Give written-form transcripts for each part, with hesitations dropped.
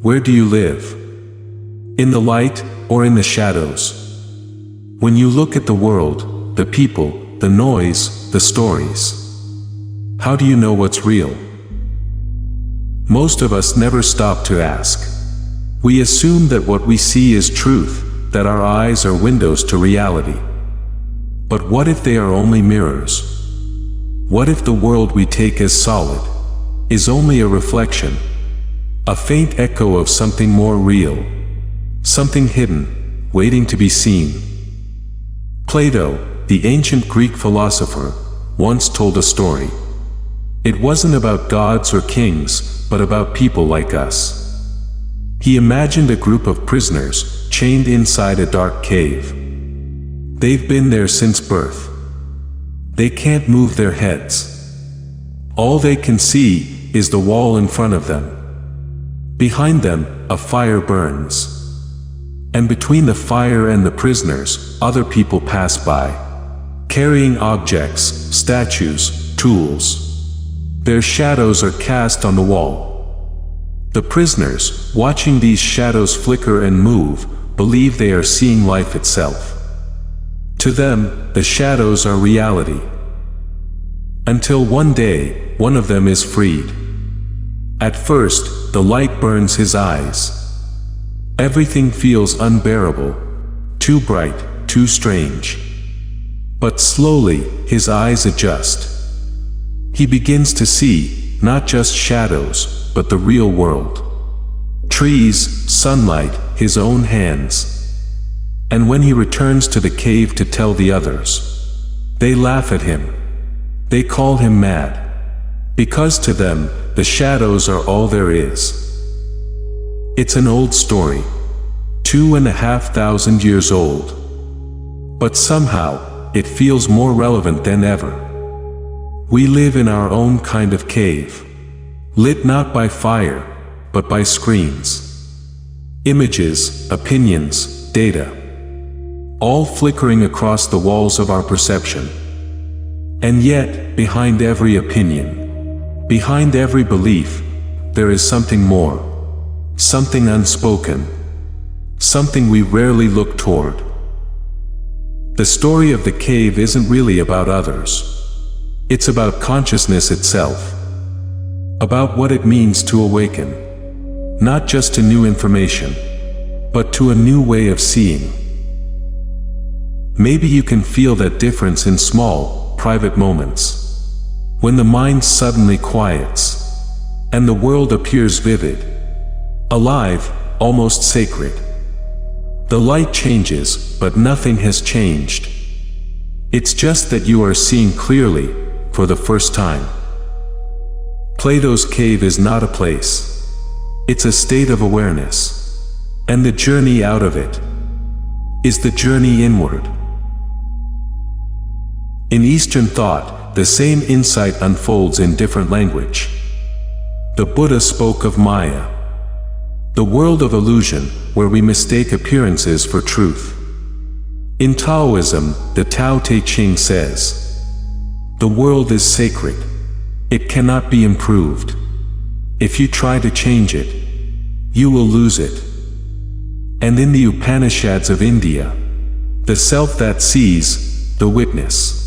Where do you live? In the light or in the shadows? When you look at the world, the people, the noise, the stories, how do you know what's real? Most of us never stop to ask. We assume that what we see is truth, that our eyes are windows to reality. But what if they are only mirrors? What if the world we take as solid is only a reflection, a faint echo of something more real, something hidden, waiting to be seen? Plato, the ancient Greek philosopher, once told a story. It wasn't about gods or kings, but about people like us. He imagined a group of prisoners, chained inside a dark cave. They've been there since birth. They can't move their heads. All they can see is the wall in front of them. Behind them, a fire burns. And between the fire and the prisoners, other people pass by, carrying objects, statues, tools. Their shadows are cast on the wall. The prisoners, watching these shadows flicker and move, believe they are seeing life itself. To them, the shadows are reality. Until one day, one of them is freed. At first, the light burns his eyes. Everything feels unbearable, too bright, too strange. But slowly, his eyes adjust. He begins to see, not just shadows, but the real world. Trees, sunlight, his own hands. And when he returns to the cave to tell the others, they laugh at him. They call him mad. Because to them, the shadows are all there is. It's an old story, 2,500 years old. But somehow, it feels more relevant than ever. We live in our own kind of cave, lit not by fire, but by screens. Images, opinions, data, all flickering across the walls of our perception. And yet, behind every opinion, behind every belief, there is something more, something unspoken, something we rarely look toward. The story of the cave isn't really about others. It's about consciousness itself. About what it means to awaken, not just to new information, but to a new way of seeing. Maybe you can feel that difference in small, private moments, when the mind suddenly quiets, and the world appears vivid, alive, almost sacred. The light changes, but nothing has changed. It's just that you are seeing clearly, for the first time. Plato's cave is not a place. It's a state of awareness. And the journey out of it is the journey inward. In Eastern thought, the same insight unfolds in different language. The Buddha spoke of Maya, the world of illusion, where we mistake appearances for truth. In Taoism, the Tao Te Ching says, "The world is sacred. It cannot be improved. If you try to change it, you will lose it." And in the Upanishads of India, the self that sees, the witness,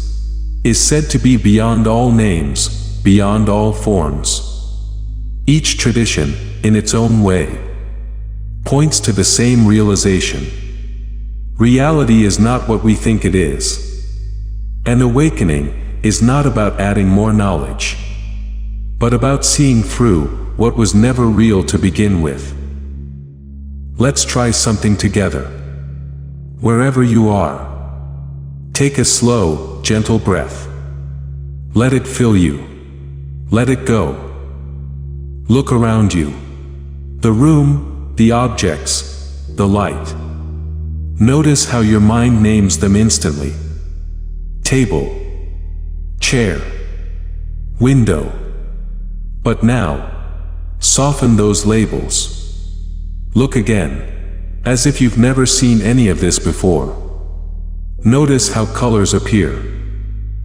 is said to be beyond all names, beyond all forms. Each tradition, in its own way, points to the same realization. Reality is not what we think it is. An awakening is not about adding more knowledge, but about seeing through what was never real to begin with. Let's try something together. Wherever you are, take a slow, gentle breath. Let it fill you. Let it go. Look around you. The room, the objects, the light. Notice how your mind names them instantly. Table, chair, window. But now, soften those labels. Look again, as if you've never seen any of this before. Notice how colors appear,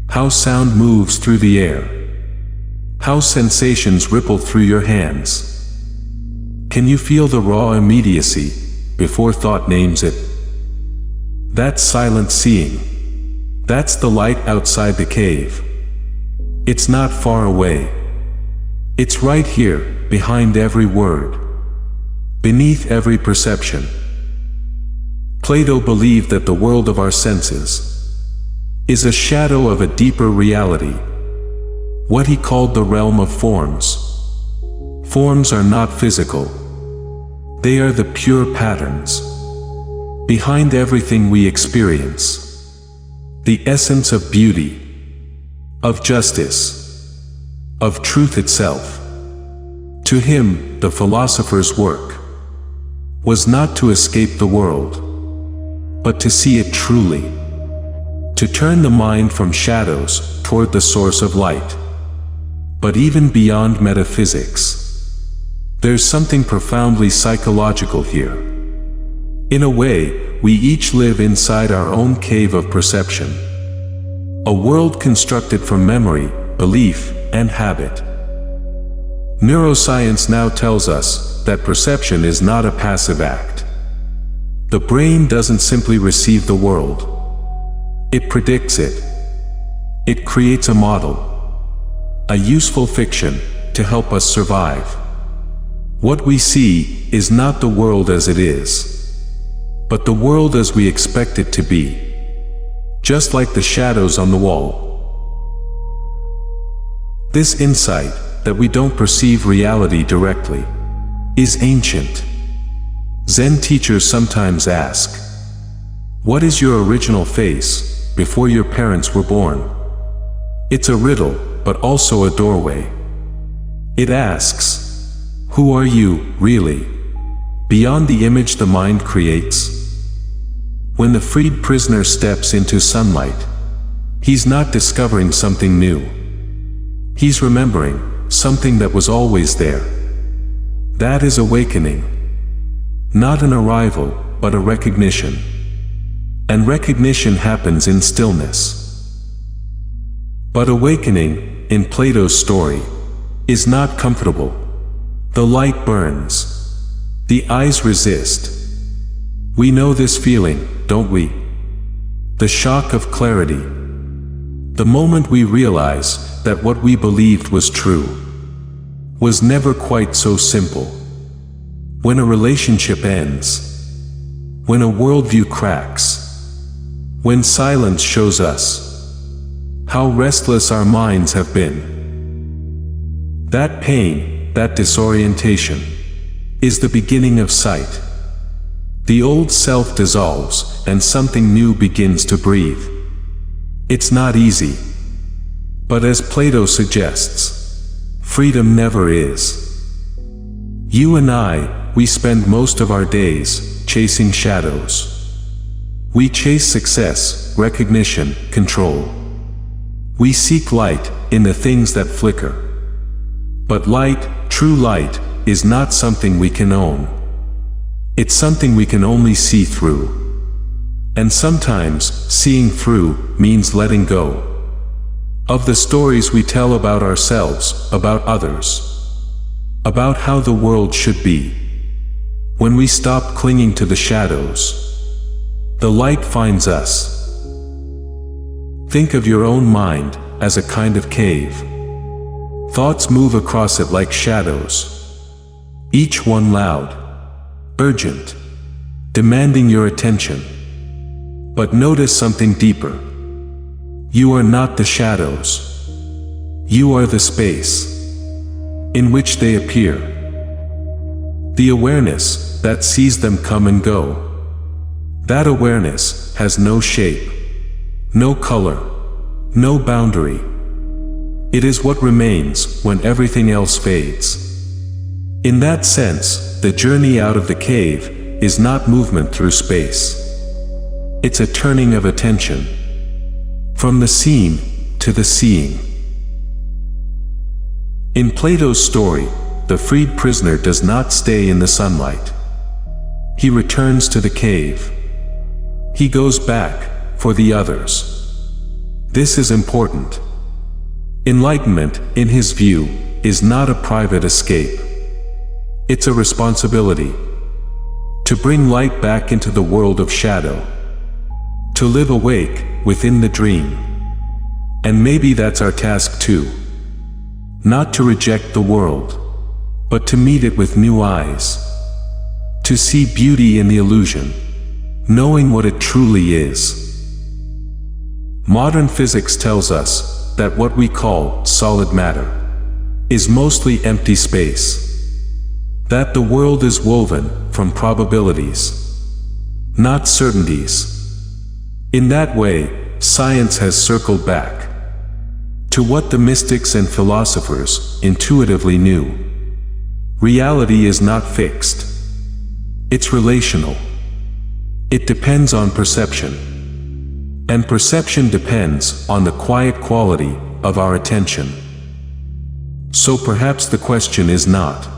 how sound moves through the air, how sensations ripple through your hands. Can you feel the raw immediacy before thought names it? That's silent seeing. That's the light outside the cave. It's not far away. It's right here, behind every word, beneath every perception. Plato believed that the world of our senses is a shadow of a deeper reality, what he called the realm of forms. Forms are not physical. They are the pure patterns behind everything we experience, the essence of beauty, of justice, of truth itself. To him, the philosopher's work was not to escape the world, but to see it truly, to turn the mind from shadows toward the source of light. But even beyond metaphysics, there's something profoundly psychological here. In a way, we each live inside our own cave of perception, a world constructed from memory, belief, and habit. Neuroscience now tells us that perception is not a passive act. The brain doesn't simply receive the world. It predicts it. It creates a model, a useful fiction to help us survive. What we see is not the world as it is, but the world as we expect it to be, just like the shadows on the wall. This insight, that we don't perceive reality directly, is ancient. Zen teachers sometimes ask, "What is your original face before your parents were born?" It's a riddle, but also a doorway. It asks, who are you, really, beyond the image the mind creates? When the freed prisoner steps into sunlight, he's not discovering something new. He's remembering something that was always there. That is awakening. Not an arrival, but a recognition. And recognition happens in stillness. But awakening, in Plato's story, is not comfortable. The light burns. The eyes resist. We know this feeling, don't we? The shock of clarity. The moment we realize that what we believed was true was never quite so simple. When a relationship ends, when a worldview cracks, when silence shows us how restless our minds have been. That pain, that disorientation, is the beginning of sight. The old self dissolves and something new begins to breathe. It's not easy. But as Plato suggests, freedom never is. You and I, we spend most of our days chasing shadows. We chase success, recognition, control. We seek light in the things that flicker. But light, true light, is not something we can own. It's something we can only see through. And sometimes, seeing through means letting go of the stories we tell about ourselves, about others, about how the world should be. When we stop clinging to the shadows, the light finds us. Think of your own mind as a kind of cave. Thoughts move across it like shadows, each one loud, urgent, demanding your attention. But notice something deeper. You are not the shadows. You are the space in which they appear. The awareness that sees them come and go. That awareness has no shape, no color, no boundary. It is what remains when everything else fades. In that sense, the journey out of the cave is not movement through space. It's a turning of attention from the seen to the seeing. In Plato's story, the freed prisoner does not stay in the sunlight. He returns to the cave. He goes back for the others. This is important. Enlightenment, in his view, is not a private escape. It's a responsibility. To bring light back into the world of shadow. To live awake, within the dream. And maybe that's our task too. Not to reject the world, but to meet it with new eyes. To see beauty in the illusion, knowing what it truly is. Modern physics tells us that what we call solid matter is mostly empty space. That the world is woven from probabilities, not certainties. In that way, science has circled back to what the mystics and philosophers intuitively knew. Reality is not fixed. It's relational. It depends on perception. And perception depends on the quiet quality of our attention. So perhaps the question is not,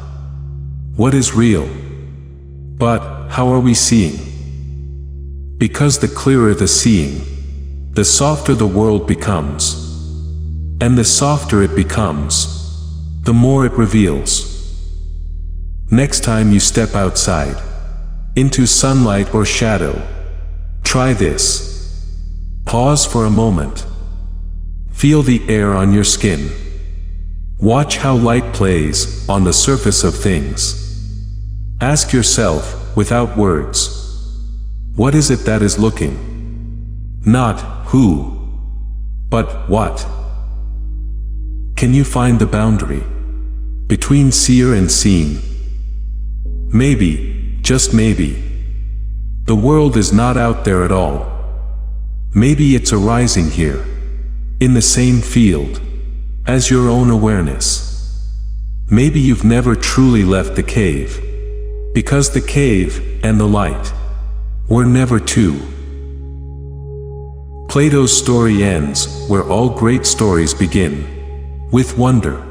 what is real? But, how are we seeing? Because the clearer the seeing, the softer the world becomes. And the softer it becomes, the more it reveals. Next time you step outside, into sunlight or shadow, try this. Pause for a moment. Feel the air on your skin. Watch how light plays on the surface of things. Ask yourself, without words, what is it that is looking? Not who, but what? Can you find the boundary between seer and seen? Maybe, just maybe, the world is not out there at all. Maybe it's arising here, in the same field, as your own awareness. Maybe you've never truly left the cave, because the cave and the light were never two. Plato's story ends where all great stories begin, with wonder.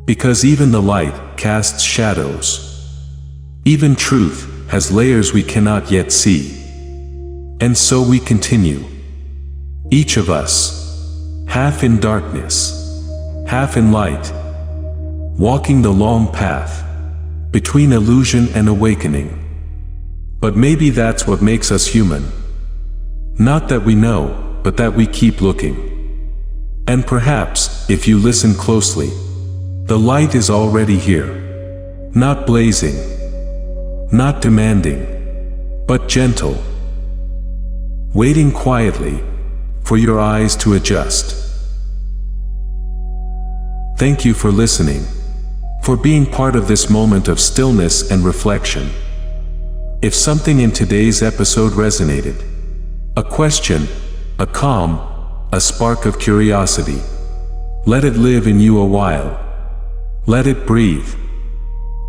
Because even the light casts shadows. Even truth has layers we cannot yet see. And so we continue. Each of us, half in darkness, half in light, walking the long path between illusion and awakening. But maybe that's what makes us human. Not that we know, but that we keep looking. And perhaps, if you listen closely, the light is already here. Not blazing, not demanding, but gentle. Waiting quietly for your eyes to adjust. Thank you for listening, for being part of this moment of stillness and reflection. If something in today's episode resonated, a question, a calm, a spark of curiosity, let it live in you a while. Let it breathe.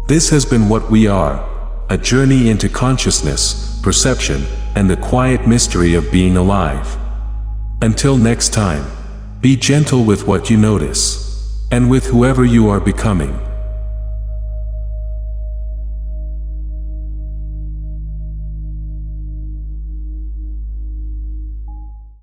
This has been What We Are, a journey into consciousness, perception, and the quiet mystery of being alive. Until next time, be gentle with what you notice, and with whoever you are becoming.